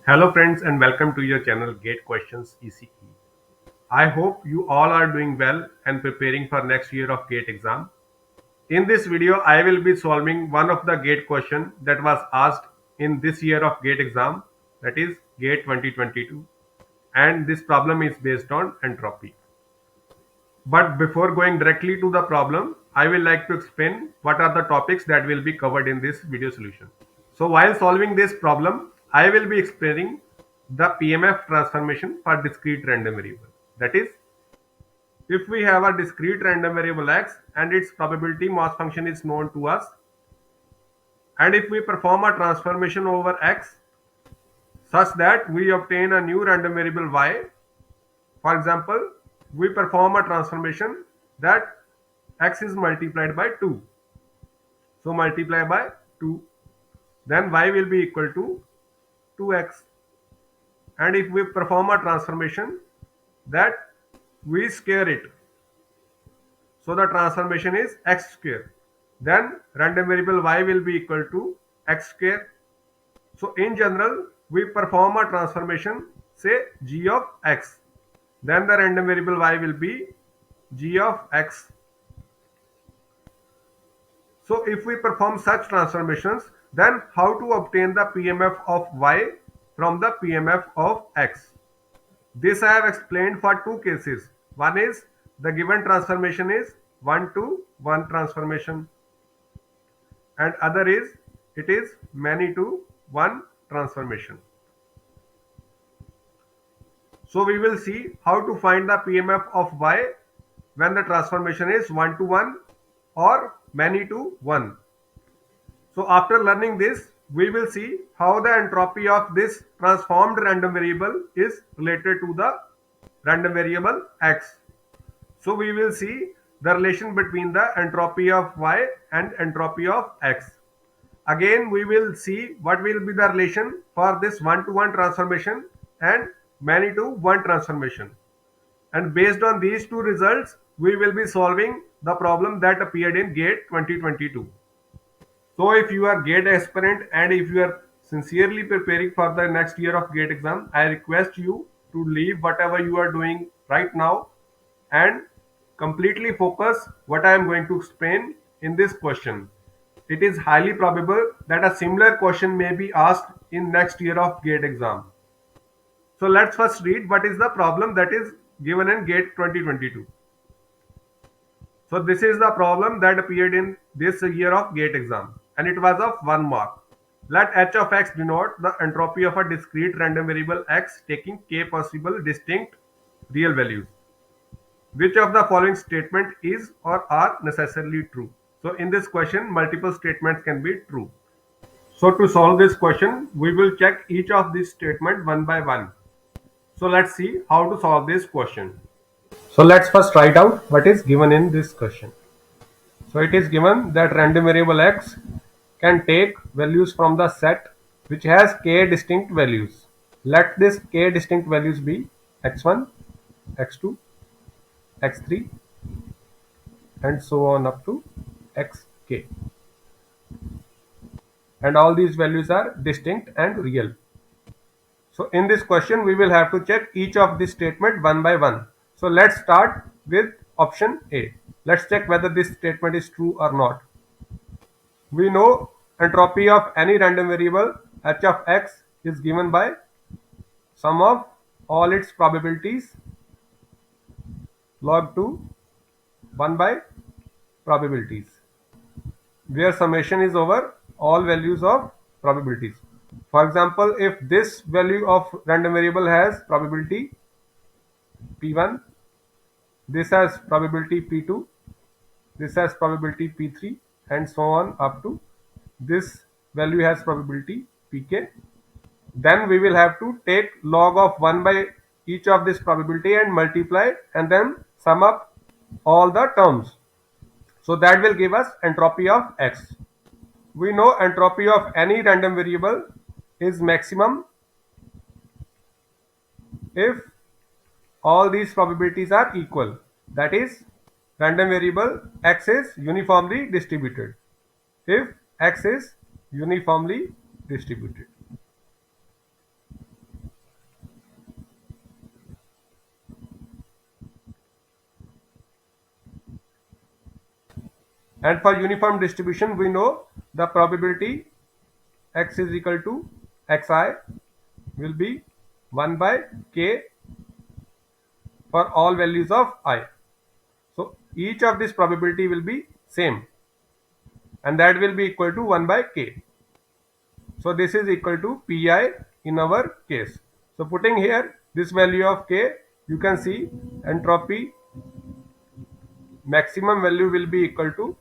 Hello friends and welcome to your channel Gate Questions ECE. I hope you all are doing well and preparing for next year of Gate exam. In this video I will be solving one of the Gate question that was asked in this year of Gate exam, that is Gate 2022, and this problem is based on entropy. But before going directly to the problem, I will like to explain what are the topics that will be covered in this video solution. So while solving this problem, I will be explaining the p.m.f transformation for discrete random variable. That is, if we have a discrete random variable x and its probability mass function is known to us, and if we perform a transformation over x such that we obtain a new random variable y, for example, we perform a transformation that x is multiplied by 2. So multiply by 2, then y will be equal to 2x. And if we perform a transformation that we square it, so the transformation is x square, then random variable y will be equal to x square. So in general we perform a transformation, say g of x, then the random variable y will be g of x. So if we perform such transformations, then how to obtain the p.m.f of y from the p.m.f of x? This I have explained for two cases. One is the given transformation is 1 to 1 transformation, and other is it is many to 1 transformation. So we will see how to find the p.m.f of y when the transformation is 1 to 1 or many to 1. So after learning this, we will see how the entropy of this transformed random variable is related to the random variable x. So we will see the relation between the entropy of y and entropy of x. Again we will see what will be the relation for this 1 to 1 transformation and many to 1 transformation. And based on these two results, we will be solving the problem that appeared in GATE 2022. So if you are GATE aspirant and if you are sincerely preparing for the next year of GATE exam, I request you to leave whatever you are doing right now and completely focus what I am going to explain in this question. It is highly probable that a similar question may be asked in next year of GATE exam. So let's first read what is the problem that is given in GATE 2022. So this is the problem that appeared in this year of GATE exam and it was of 1 mark. Let h of x denote the entropy of a discrete random variable x taking k possible distinct real values. Which of the following statement is or are necessarily true? So in this question, multiple statements can be true. So to solve this question, we will check each of these statements one by one. So let's see how to solve this question. So let's first write out what is given in this question. So it is given that random variable x can take values from the set which has k distinct values. Let this k distinct values be x1, x2, x3 and so on up to xk. And all these values are distinct and real. So in this question we will have to check each of this statement one by one. So let's start with option A. Let's check whether this statement is true or not. We know entropy of any random variable h of x is given by sum of all its probabilities log 2 1 by probabilities, where summation is over all values of probabilities. For example, if this value of random variable has probability p1, this has probability p2, this has probability p3 and so on up to this value has probability pk, then we will have to take log of 1 by each of this probability and multiply and then sum up all the terms. So that will give us entropy of x. We know entropy of any random variable is maximum if all these probabilities are equal. That is, random variable x is uniformly distributed. If x is uniformly distributed. And for uniform distribution, we know the probability x is equal to xi will be 1 by k for all values of I. So each of this probability will be same, and that will be equal to 1 by k. So this is equal to pi in our case. So putting here this value of k, you can see entropy maximum value will be equal to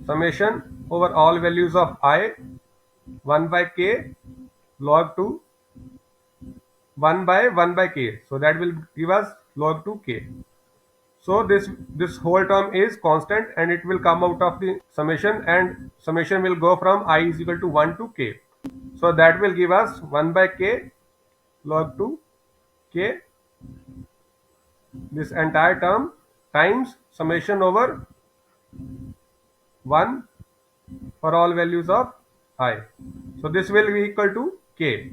summation over all values of I 1 by k log 2 1 by k. So that will give us log 2k. So this whole term is constant and it will come out of the summation, and summation will go from I is equal to 1 to k. So that will give us 1 by k log 2 k, this entire term, times summation over 1 for all values of I. So this will be equal to k.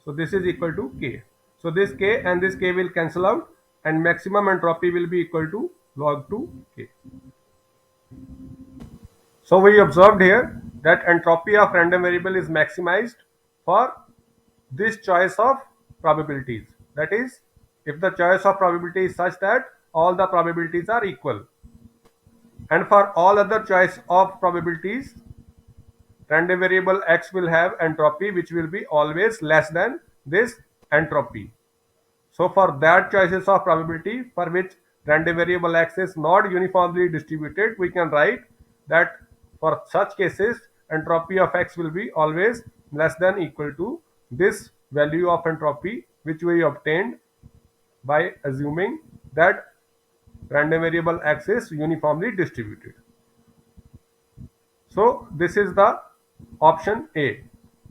So this is equal to k. So this k and this k will cancel out, and maximum entropy will be equal to log 2 k. So we observed here that entropy of random variable is maximized for this choice of probabilities. That is, if the choice of probability is such that all the probabilities are equal. And for all other choice of probabilities, random variable x will have entropy which will be always less than this entropy. So for that choices of probability for which random variable x is not uniformly distributed, we can write that for such cases entropy of x will be always less than equal to this value of entropy which we obtained by assuming that random variable x is uniformly distributed. So this is the option A.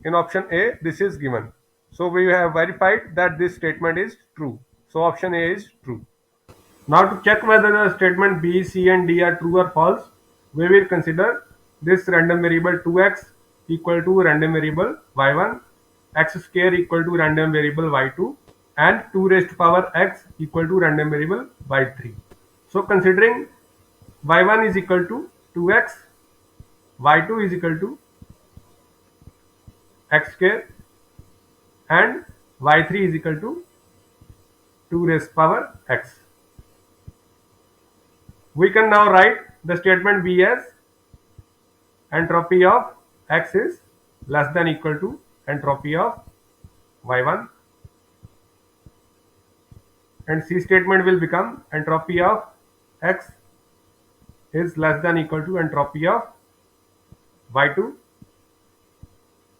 In option A, this is given. So we have verified that this statement is true. So option A is true. Now to check whether the statement B, C and D are true or false, we will consider this random variable 2x equal to random variable y1, x square equal to random variable y2, and 2 raised to power x equal to random variable y3. So considering y1 is equal to 2x, y2 is equal to x square, and y3 is equal to 2 raised power x. We can now write the statement B as entropy of x is less than equal to entropy of y1, and C statement will become entropy of x is less than equal to entropy of y2,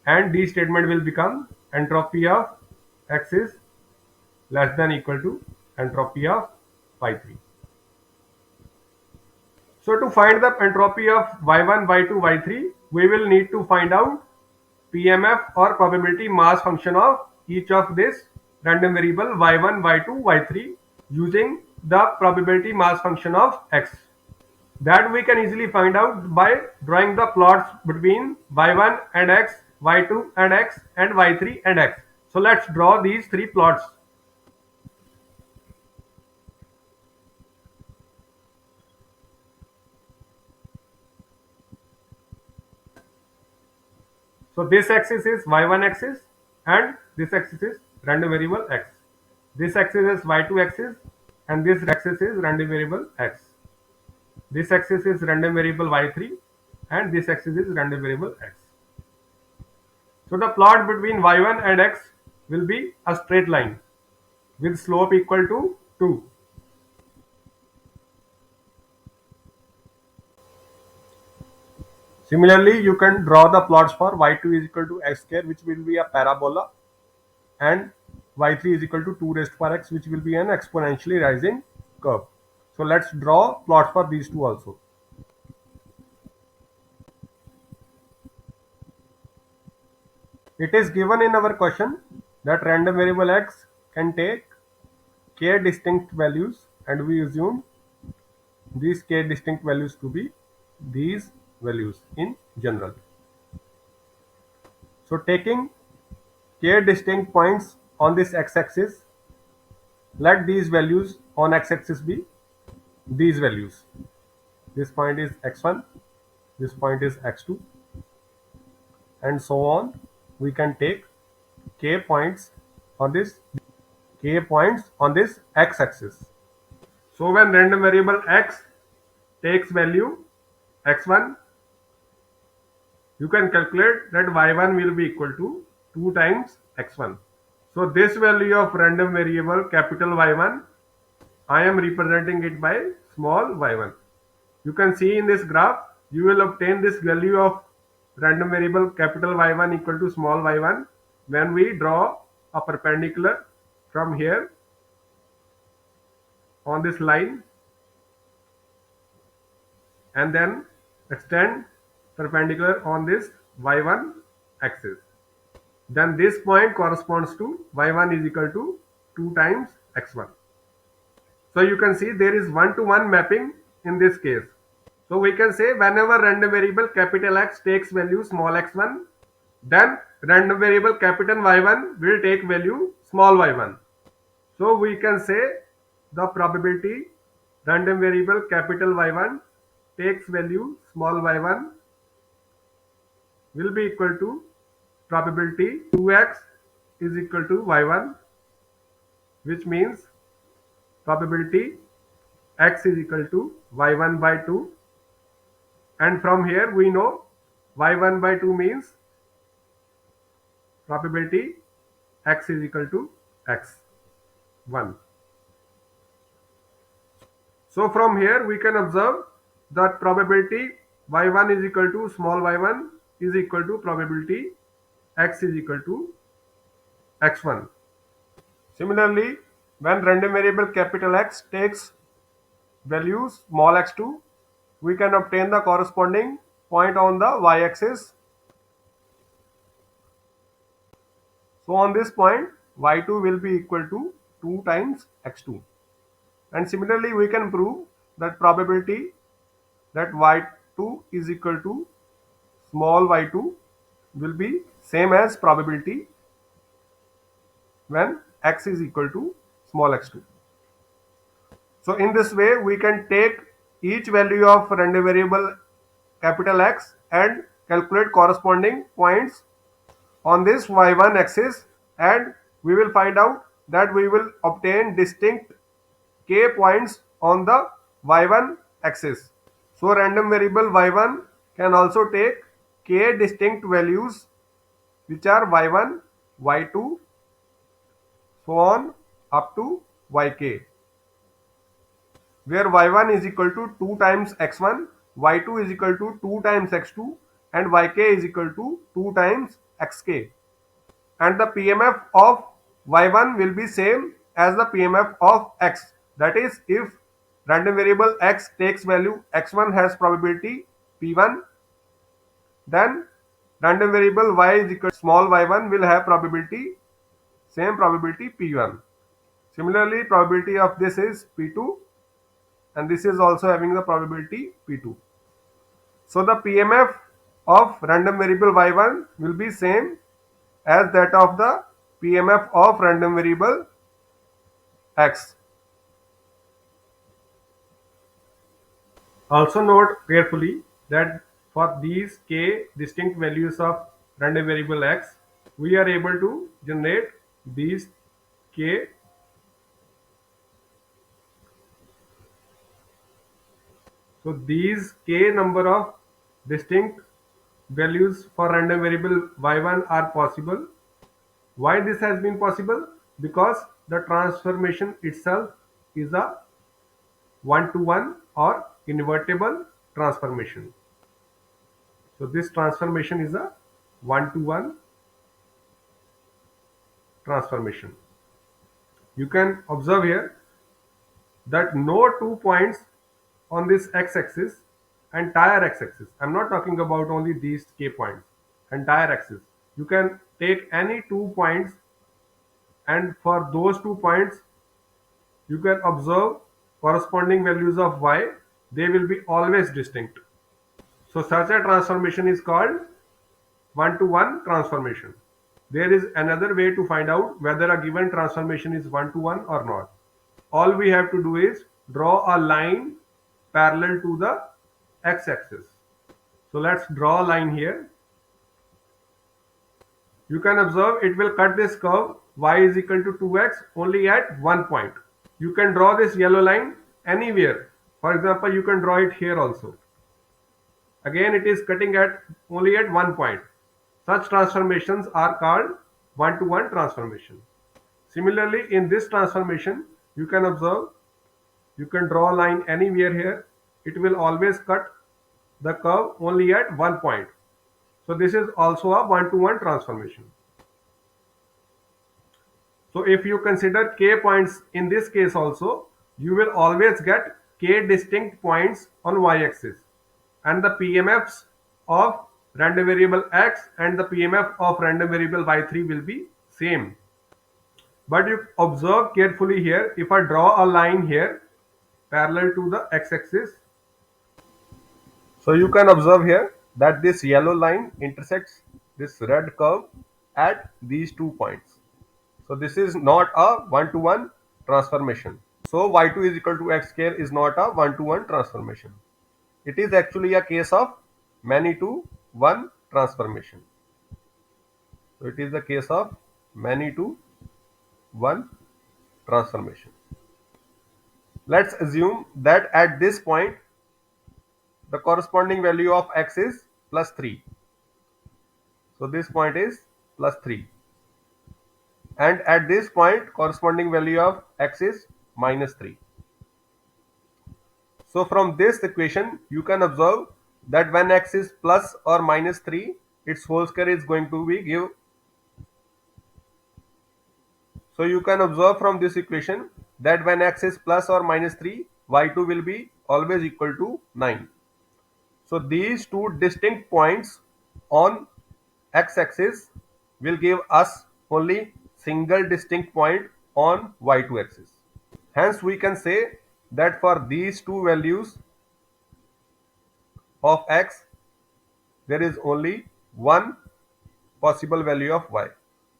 and D statement will become entropy of x is less than equal to entropy of y3. So to find the entropy of y1, y2, y3, we will need to find out p.m.f or probability mass function of each of this random variable y1, y2, y3 using the probability mass function of x. That we can easily find out by drawing the plots between y1 and x, y2 and x, and y3 and x. So let's draw these three plots. So this axis is y1 axis and this axis is random variable x. This axis is y2 axis and this axis is random variable x. This axis is random variable y3 and this axis is random variable x. So the plot between y1 and x will be a straight line with slope equal to 2. Similarly, you can draw the plots for y2 is equal to x square, which will be a parabola, and y3 is equal to 2 raised to power x, which will be an exponentially rising curve. So let's draw plots for these two also. It is given in our question that random variable x can take k distinct values, and we assume these k distinct values to be these values in general. So taking k distinct points on this x-axis, let these values on x-axis be these values. this point is x1, this point is x2, and so on. We can take k points on this x-axis. So when random variable x takes value x1, you can calculate that y1 will be equal to 2 times x1. So this value of random variable capital Y1, I am representing it by small y1. You can see in this graph, you will obtain this value of random variable capital Y1 equal to small y1 when we draw a perpendicular from here on this line and then extend perpendicular on this y1 axis. Then this point corresponds to y1 is equal to 2 times x1. So you can see there is one-to-one mapping in this case. So we can say whenever random variable capital X takes value small x1, then random variable capital Y1 will take value small y1. So we can say the probability random variable capital Y1 takes value small y1 will be equal to probability 2x is equal to y1, which means probability x is equal to y1 by 2, and from here we know y1 by 2 means probability x is equal to x1. So from here we can observe that probability y1 is equal to small y1 is equal to probability x is equal to x1. Similarly, when random variable capital X takes values small x2, we can obtain the corresponding point on the y-axis. So on this point, y2 will be equal to 2 times x2. And similarly, we can prove that probability that y2 is equal to small y2 will be same as probability when x is equal to small x2. So in this way, we can take each value of random variable capital X and calculate corresponding points on this y1 axis, and we will find out that we will obtain distinct k points on the y1 axis. So random variable y1 can also take k distinct values which are y1, y2, so on up to yk, where y1 is equal to 2 times x1, y2 is equal to 2 times x2, and yk is equal to 2 times xk. And the p.m.f of y1 will be same as the p.m.f of x. That is, if random variable x takes value x1 has probability p1, then random variable y is equal to small y1 will have probability, same probability p1. Similarly, probability of this is p2, and this is also having the probability p2. So the p.m.f of random variable y1 will be same as that of the p.m.f of random variable x. Also note carefully that for these k distinct values of random variable x, we are able to generate these k. So these k number of distinct values for random variable y1 are possible. Why this has been possible? Because the transformation itself is a one-to-one or invertible transformation. So this transformation is a one-to-one transformation. You can observe here that no 2 points on this x-axis, entire x-axis. I'm not talking about only these k points, entire axis. You can take any 2 points, and for those 2 points you can observe corresponding values of y. They will be always distinct. So such a transformation is called one-to-one transformation. There is another way to find out whether a given transformation is one-to-one or not. All we have to do is draw a line parallel to the x-axis. So let's draw a line here. You can observe it will cut this curve y is equal to 2x only at one point. You can draw this yellow line anywhere. For example, you can draw it here also. Again, it is cutting at only at one point. Such transformations are called one-to-one transformation. Similarly, in this transformation, you can observe, you can draw a line anywhere here. It will always cut the curve only at one point. So this is also a one-to-one transformation. So if you consider k points in this case also, you will always get k distinct points on y-axis, and the p.m.fs of random variable x and the p.m.f of random variable y3 will be same. But you observe carefully here, if I draw a line here parallel to the x-axis, so you can observe here that this yellow line intersects this red curve at these 2 points. So this is not a one-to-one transformation. So y2 is equal to x square is not a one-to-one transformation. It is actually a case of many to one transformation. So it is the case of many to one transformation. Let's assume that at this point the corresponding value of x is plus 3. So this point is plus 3. And at this point corresponding value of x is minus 3. So from this equation you can observe that when x is plus or minus 3, its whole square is going to be give. So you can observe from this equation that when x is plus or minus 3, y2 will be always equal to 9. So these two distinct points on x-axis will give us only single distinct point on y2 axis. Hence we can say that for these two values of x, there is only one possible value of y.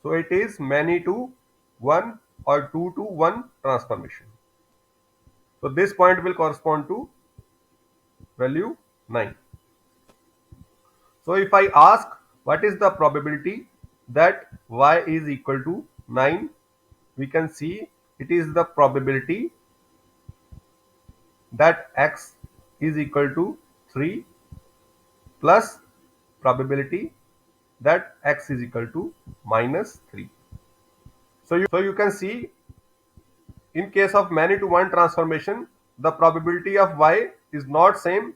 So it is many to one or two to one transformation. So this point will correspond to value 9. So if I ask what is the probability that y is equal to 9, we can see it is the probability that x is equal to 3 plus probability that x is equal to minus 3. So you can see in case of many to one transformation, the probability of y is not same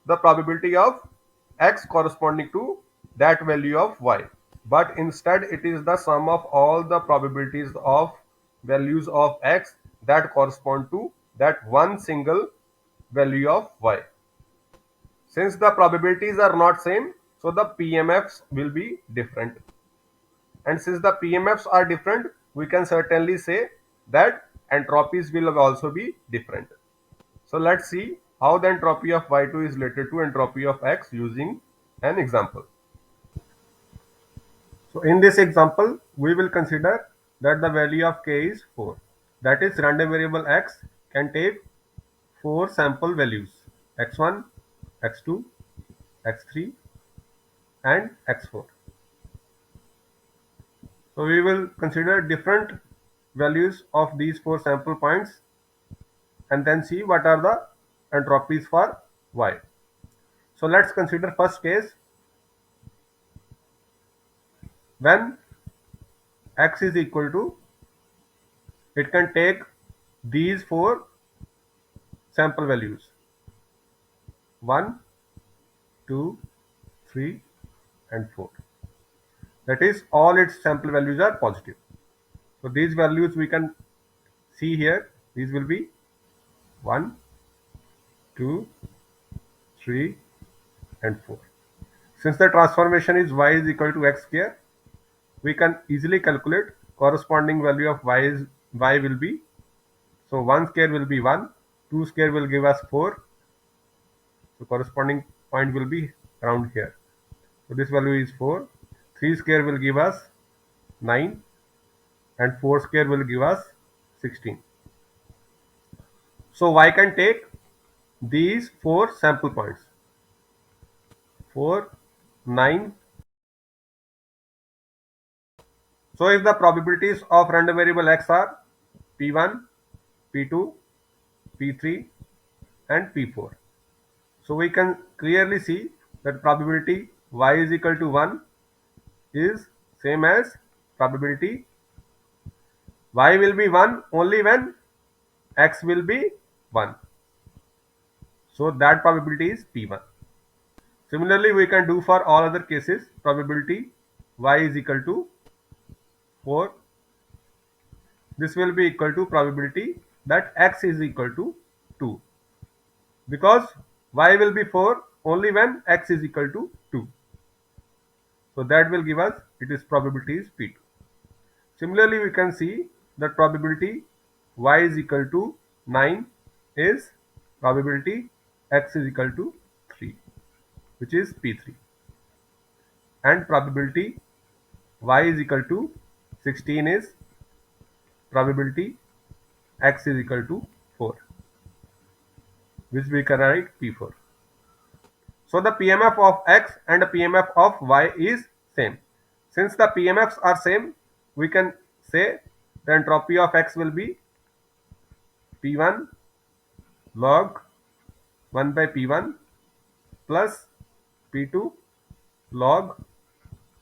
the probability of x corresponding to that value of y, but instead it is the sum of all the probabilities of values of x that correspond to that one single value of y. Since the probabilities are not same, so the p.m.fs will be different. And since the p.m.fs are different, we can certainly say that entropies will also be different. So let's see how the entropy of y2 is related to entropy of x using an example. So in this example, we will consider that the value of k is 4. That is, random variable x can take 4 sample values, x1, x2, x3 and x4. So we will consider different values of these 4 sample points and then see what are the entropies for y. So let's consider first case when x is equal to, it can take these 4 sample values 1, 2, 3 and 4. That is, all its sample values are positive. So these values we can see here, these will be 1, 2, 3 and 4. Since the transformation is y is equal to x square, we can easily calculate corresponding value of y will be, so 1 square will be 1, 2 square will give us 4, so corresponding point will be around here. So this value is 4, 3 square will give us 9 and 4 square will give us 16. So y can take these 4 sample points, 4, 9. So if the probabilities of random variable x are p1, p2, p3 and p4, so we can clearly see that probability y is equal to 1 is same as probability y will be 1 only when x will be 1. So that probability is p1. Similarly, we can do for all other cases. Probability y is equal to 4. This will be equal to probability that x is equal to 2, because y will be 4 only when x is equal to 2. So that will give us, it is probability is p2. Similarly, we can see that probability y is equal to 9 is probability x is equal to 3, which is p3, and probability y is equal to 16 is probability x is equal to 4, which we can write p4. So the p.m.f of x and the p.m.f of y is same. Since the p.m.fs are same, we can say the entropy of x will be p1 log 1 by p1 plus p2 log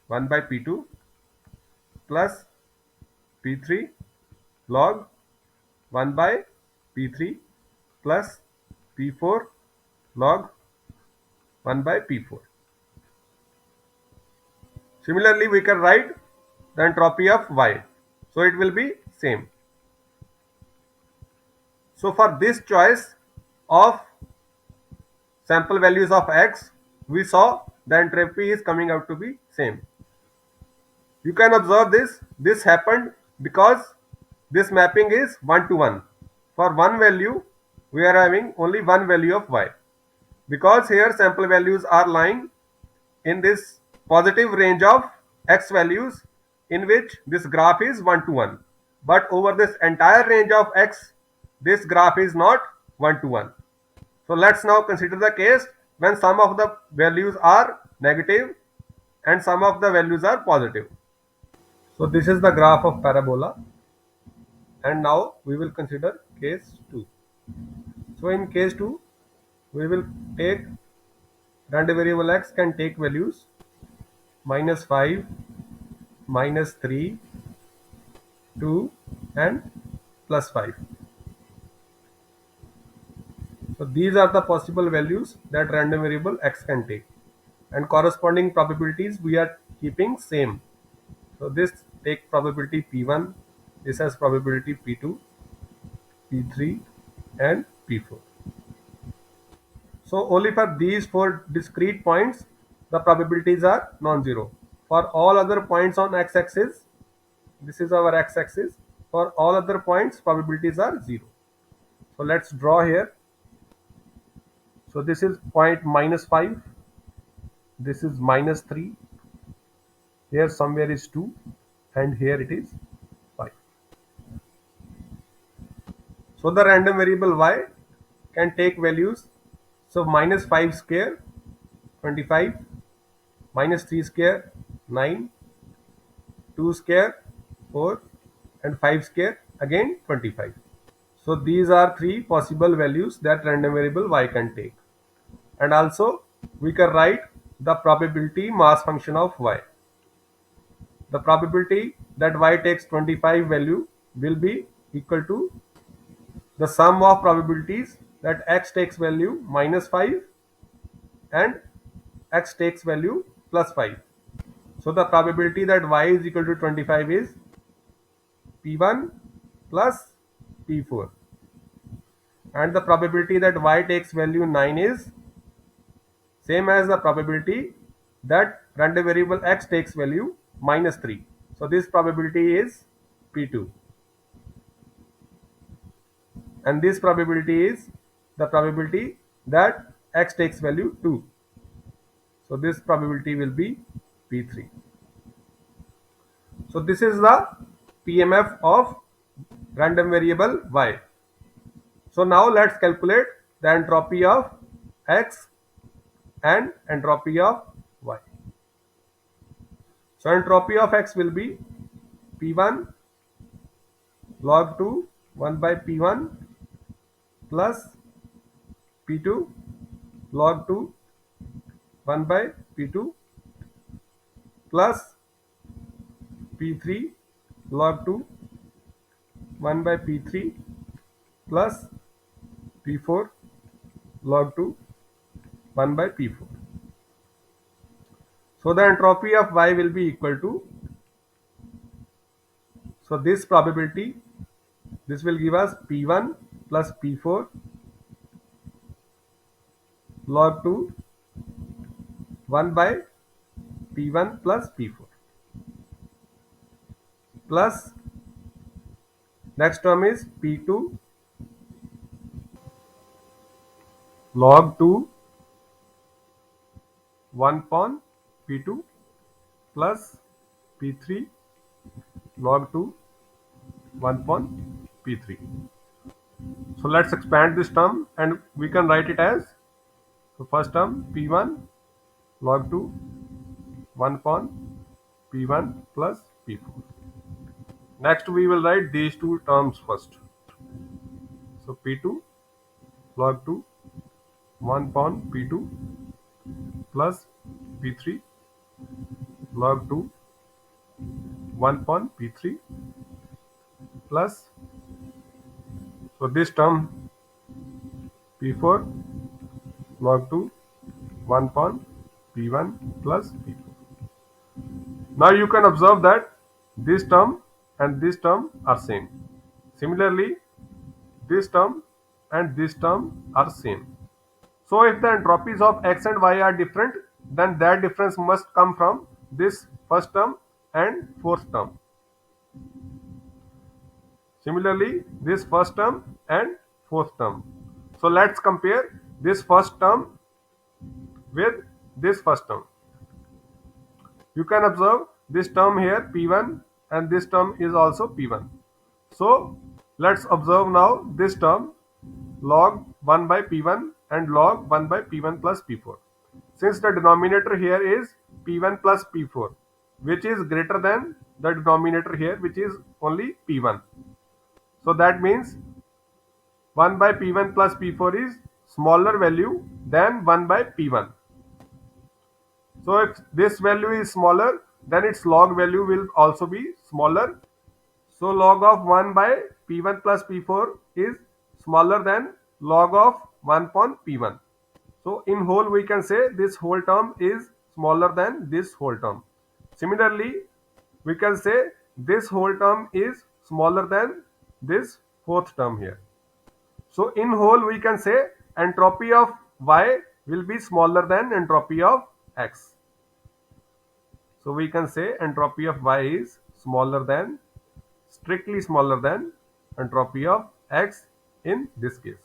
1 by p2 plus p3 log 1 by p3 plus p4 log 1 by p4. Similarly, we can write the entropy of y. So it will be same. So for this choice of sample values of x, we saw the entropy is coming out to be same. You can observe this. This happened because this mapping is 1 to 1. For one value, we are having only one value of y. Because here sample values are lying in this positive range of x values, in which this graph is 1 to 1. But over this entire range of x, this graph is not 1 to 1. So let's now consider the case when some of the values are negative and some of the values are positive. So this is the graph of parabola, and now we will consider case 2. So in case 2, we will take random variable x can take values -5, -3, 2 and +5. So these are the possible values that random variable x can take, and corresponding probabilities we are keeping same. So this take probability p1, this has probability p2, p3 and p4. So only for these 4 discrete points the probabilities are non-zero. For all other points on x-axis, this is our x-axis, for all other points probabilities are 0. So let's draw here. So this is point -5, this is -3, here somewhere is 2 and here it is 5. So the random variable y can take values, so -5 square 25, -3 square 9, 2 square 4 and 5 square again 25. So these are 3 possible values that random variable y can take. And also we can write the probability mass function of y. The probability that y takes 25 value will be equal to the sum of probabilities that x takes value -5 and x takes value +5. So the probability that y is equal to 25 is p1 plus p4, and the probability that y takes value 9 is same as the probability that random variable x takes value -3. So this probability is p2, and this probability is the probability that x takes value 2. So this probability will be p3. So this is the p.m.f of random variable y. So now let's calculate the entropy of x and entropy of y. So entropy of x will be P1 log 2 1 by P1 plus P2 log 2 1 by P2 plus P3 log 2 1 by P3 plus P4 log 2 1 by P4. So the entropy of y will be equal to, so this probability, this will give us P1 plus P4 log 2 1 by P1 plus P4 plus next term is P2 log 2 1 upon P2 plus P3 log 2 1 upon P3. So let's expand this term and we can write it as, so first term P1 log 2 1 upon P1 plus P4. Next we will write these two terms first. So P2 log 2 1 upon P2 plus P3 log 2 1 upon P3 plus, so this term P4 log 2 1 upon P1 plus P4. Now you can observe that this term and this term are same. Similarly, this term and this term are same. So if the entropies of x and y are different, then that difference must come from this first term and fourth term. Similarly, this first term and fourth term. So let's compare this first term with this first term. You can observe this term here P1 and this term is also P1. So let's observe now this term log 1 by P1 and log 1 by P1 plus P4. Since the denominator here is P1 plus P4, which is greater than the denominator here, which is only P1. So that means 1 by P1 plus P4 is smaller value than 1 by P1. So if this value is smaller, then its log value will also be smaller. So log of 1 by P1 plus P4 is smaller than log of 1 upon P1. So in whole we can say this whole term is smaller than this whole term. Similarly, we can say this whole term is smaller than this fourth term here. So in whole we can say entropy of y will be smaller than entropy of x. So we can say entropy of y is smaller than, strictly smaller than entropy of x in this case.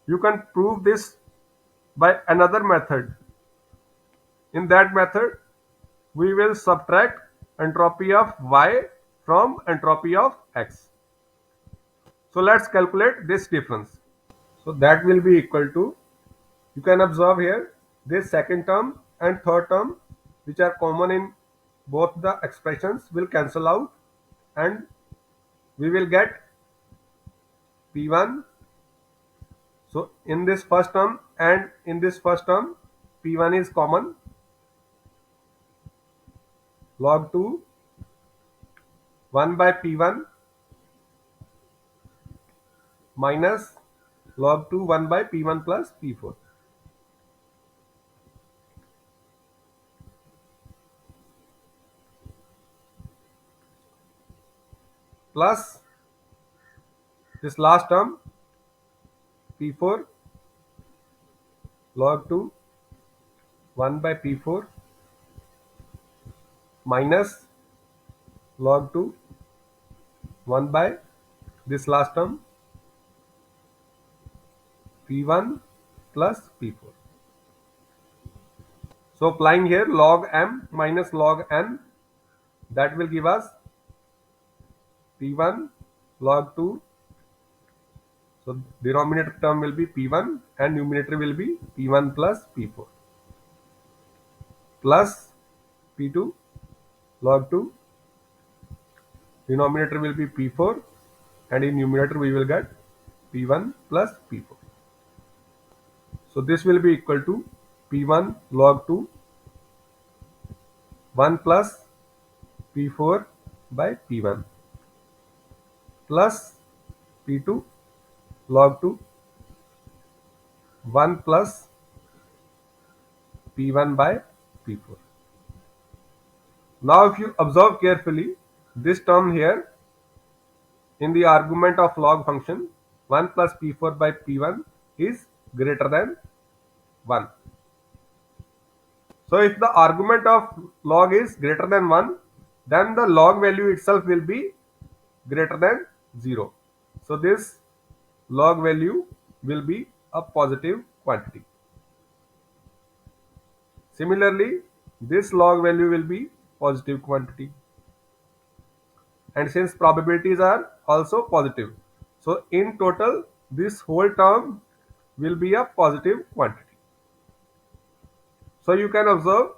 You can prove this by another method. In that method, we will subtract entropy of y from entropy of x. So let's calculate this difference. So that will be equal to, you can observe here, this second term and third term, which are common in both the expressions, will cancel out and we will get P1. So in this first term and in this first term, P1 is common. Log 2 1 by P1 minus log 2 1 by P1 plus P4. Plus this last term P4 log 2 1 by P4 minus log 2 1 by this last term P1 plus P4. So applying here log m minus log n, that will give us P1 log 2, So denominator term will be P1 and numerator will be P1 plus P4 plus P2 log 2. Denominator will be P4 and in numerator we will get P1 plus P4. So this will be equal to P1 log 2 1 plus P4 by P1 plus P2 log 2 1 plus P1 by P4. Now if you observe carefully, this term here in the argument of log function 1 plus P4 by P1 is greater than 1. So if the argument of log is greater than 1, then the log value itself will be greater than 0. So this log value will be a positive quantity. Similarly, this log value will be positive quantity. And since probabilities are also positive, so in total this whole term will be a positive quantity. So you can observe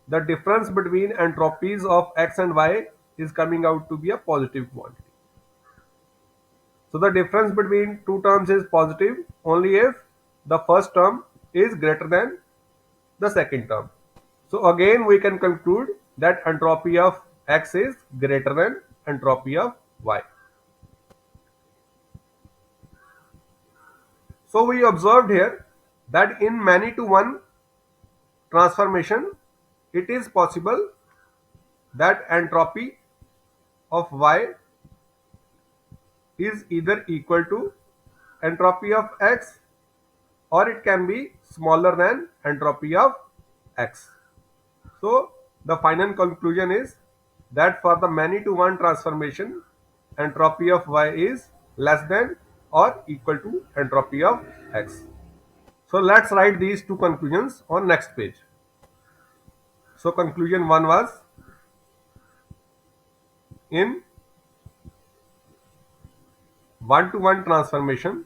the difference between entropies of x and y is coming out to be a positive quantity. So the difference between two terms is positive only if the first term is greater than the second term. So again we can conclude that entropy of x is greater than entropy of y. So we observed here that in many to one transformation, it is possible that entropy of y is either equal to entropy of x or it can be smaller than entropy of x. So the final conclusion is that for the many to one transformation, entropy of y is less than or equal to entropy of x. So let's write these two conclusions on next page. So conclusion 1 was in one to one transformation,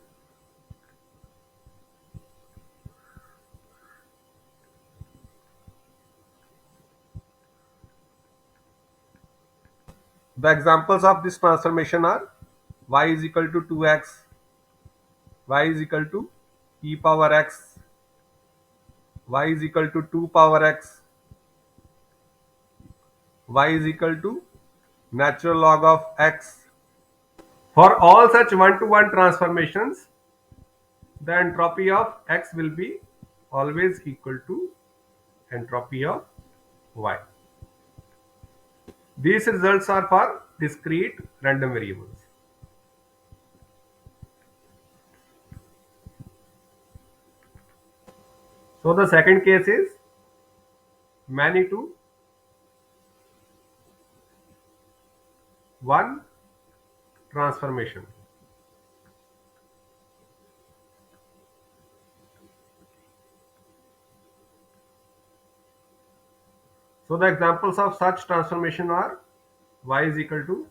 the examples of this transformation are y is equal to 2x, y is equal to e power x, y is equal to 2 power x, y is equal to natural log of x. For all such one-to-one transformations, the entropy of x will be always equal to entropy of y. These results are for discrete random variables. So the second case is many to one transformation. So the examples of such transformation are y is equal to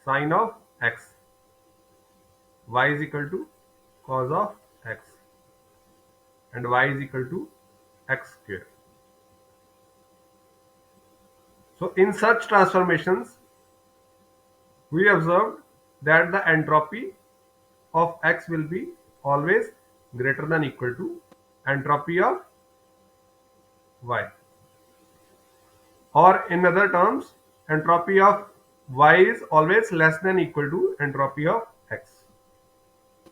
sine of x, y is equal to cos of x, and y is equal to x square. So in such transformations, we observed that the entropy of x will be always greater than equal to entropy of y, or in other terms, entropy of y is always less than equal to entropy of x.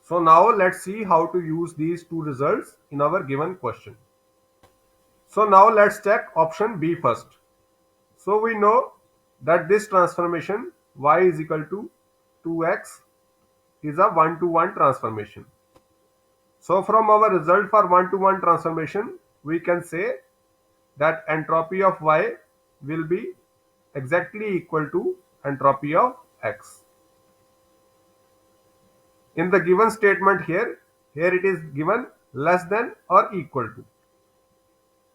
So now let's see how to use these two results in our given question. So now let's check option B first. So we know that this transformation y is equal to 2x is a one-to-one transformation. So from our result for one-to-one transformation, we can say that entropy of y will be exactly equal to entropy of x. In the given statement here it is given less than or equal to.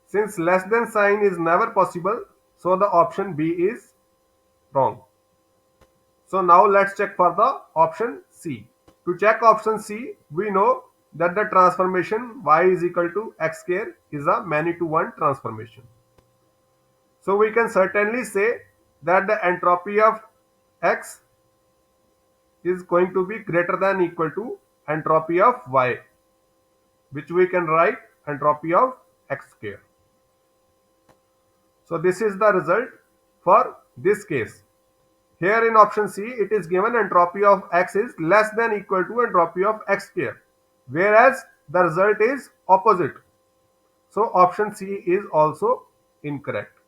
Since less than sign is never possible, so the option B is wrong. So now let's check for the option C. To check option C, we know that the transformation y is equal to x square is a many to one transformation. So we can certainly say that the entropy of x is going to be greater than equal to entropy of y, which we can write entropy of x square. So this is the result for this case. Here in option C, it is given entropy of x is less than equal to entropy of x square, whereas the result is opposite. So option C is also incorrect.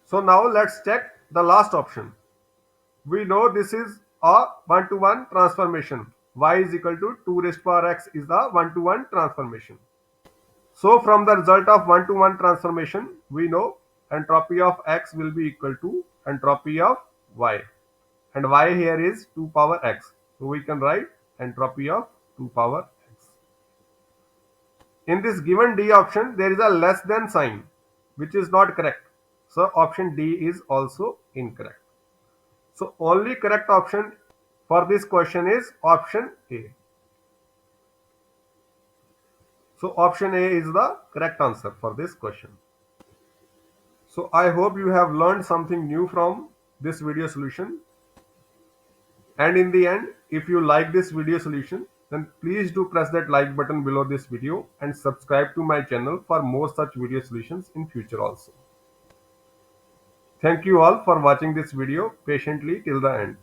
So now let's check the last option. We know this is a one-to-one transformation. Y is equal to 2 raised to power x is a one-to-one transformation. So from the result of one-to-one transformation, we know entropy of x will be equal to entropy of y. And y here is 2 power x. So we can write entropy of 2 power x. In this given D option, there is a less than sign, which is not correct. So option D is also incorrect. So only correct option for this question is option A. So option A is the correct answer for this question. So I hope you have learned something new from this video solution. And in the end, if you like this video solution, then please do press that like button below this video and subscribe to my channel for more such video solutions in future also. Thank you all for watching this video patiently till the end.